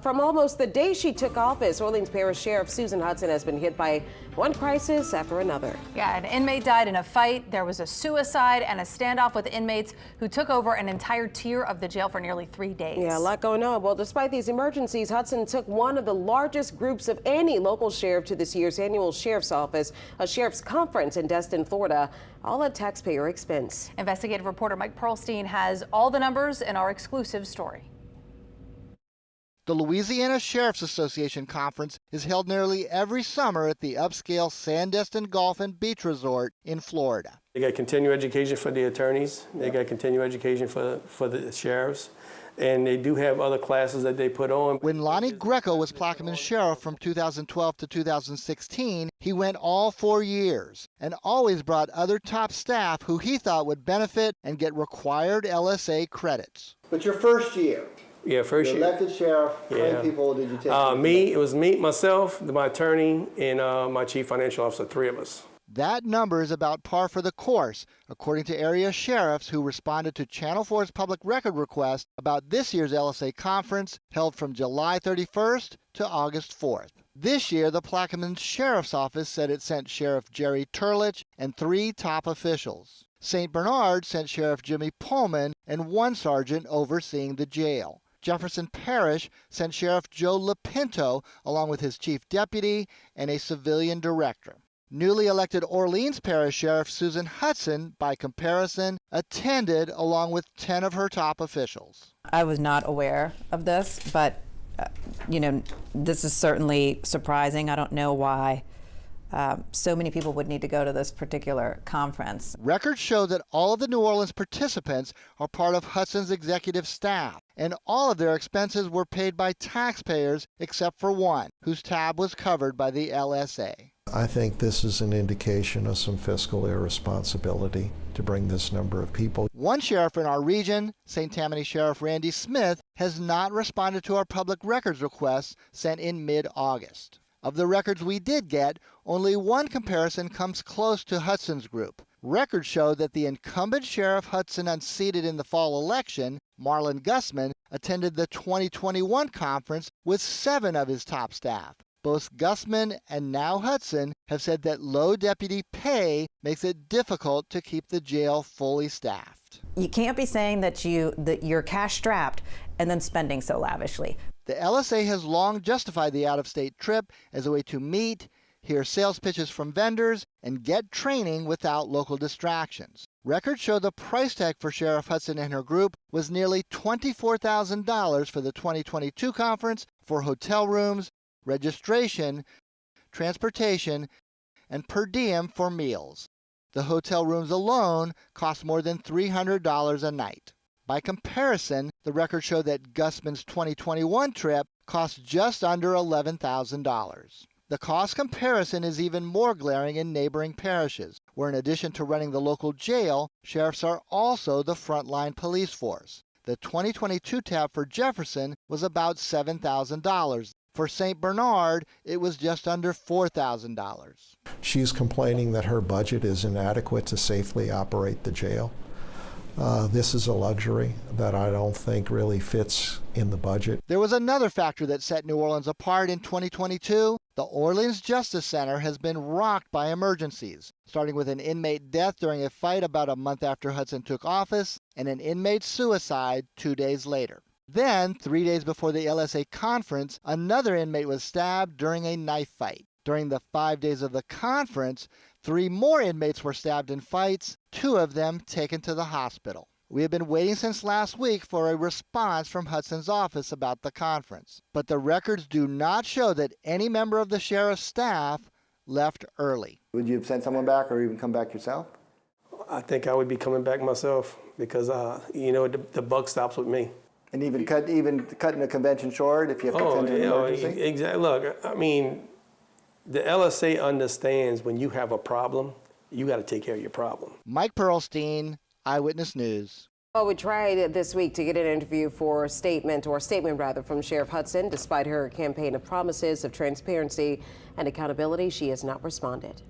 From almost the day she took office, Orleans Parish Sheriff Susan Hutson has been hit by one crisis after another. Yeah, an inmate died in a fight. There was a suicide and a standoff with inmates who took over an entire tier of the jail for nearly 3 days. Yeah, a lot going on. Well, despite these emergencies, Hutson took one of the largest groups of any local sheriff to this year's annual sheriff's office, a sheriff's conference in Destin, Florida, all at taxpayer expense. Investigative reporter Mike Pearlstein has all the numbers in our exclusive story. The Louisiana Sheriff's Association Conference is held nearly every summer at the upscale Sandestin Golf and Beach Resort in Florida. They got continuing education for the attorneys. They got continuing education for the sheriffs. And they do have other classes that they put on. When Lonnie Greco was Plaquemine Sheriff from 2012 to 2016, he went all 4 years and always brought other top staff who he thought would benefit and get required LSA credits. But your first year, yeah, first year. Elected sheriff, how many people did you take? It was me, myself, my attorney, and my chief financial officer, 3 of us. That number is about par for the course, according to area sheriffs who responded to Channel 4's public record request about this year's LSA conference held from July 31st to August 4th. This year, the Plaquemine Sheriff's Office said it sent Sheriff Jerry Turlich and 3 top officials. St. Bernard sent Sheriff Jimmy Pullman and 1 sergeant overseeing the jail. Jefferson Parish sent Sheriff Joe Lapinto along with his chief deputy and a civilian director. Newly elected Orleans Parish Sheriff Susan Hutson, by comparison, attended along with 10 of her top officials. I was not aware of this, but this is certainly surprising. I don't know why so many people would need to go to this particular conference. Records show that all of the New Orleans participants are part of Hutson's executive staff, and all of their expenses were paid by taxpayers except for one, whose tab was covered by the LSA. I think this is an indication of some fiscal irresponsibility to bring this number of people. One sheriff in our region, St. Tammany Sheriff Randy Smith, has not responded to our public records requests sent in mid-August. Of the records we did get, only one comparison comes close to Hutson's group. Records show that the incumbent Sheriff Hutson unseated in the fall election, Marlon Gussman, attended the 2021 conference with 7 of his top staff. Both Gussman and now Hutson have said that low deputy pay makes it difficult to keep the jail fully staffed. You can't be saying that you're cash strapped and then spending so lavishly. The LSA has long justified the out-of-state trip as a way to meet, hear sales pitches from vendors, and get training without local distractions. Records show the price tag for Sheriff Hutson and her group was nearly $24,000 for the 2022 conference for hotel rooms, registration, transportation, and per diem for meals. The hotel rooms alone cost more than $300 a night. By comparison, the records show that Gussman's 2021 trip cost just under $11,000. The cost comparison is even more glaring in neighboring parishes, where in addition to running the local jail, sheriffs are also the frontline police force. The 2022 tab for Jefferson was about $7,000. For St. Bernard, it was just under $4,000. She's complaining that her budget is inadequate to safely operate the jail. This is a luxury that I don't think really fits in the budget. There was another factor that set New Orleans apart in 2022. The Orleans Justice Center has been rocked by emergencies, starting with an inmate death during a fight about a month after Hutson took office and an inmate suicide 2 days later. Then, 3 days before the LSA conference, another inmate was stabbed during a knife fight. During the 5 days of the conference, 3 more inmates were stabbed in fights, 2 of them taken to the hospital. We have been waiting since last week for a response from Hutson's office about the conference, but the records do not show that any member of the sheriff's staff left early. Would you have sent someone back or even come back yourself? I think I would be coming back myself because, the buck stops with me. And even cutting a convention short if you have to attend to an emergency? Exactly. Look, I mean, the LSA understands when you have a problem, you got to take care of your problem. Mike Pearlstein, Eyewitness News. Well, we tried this week to get an interview for a statement from Sheriff Hutson. Despite her campaign of promises of transparency and accountability, she has not responded.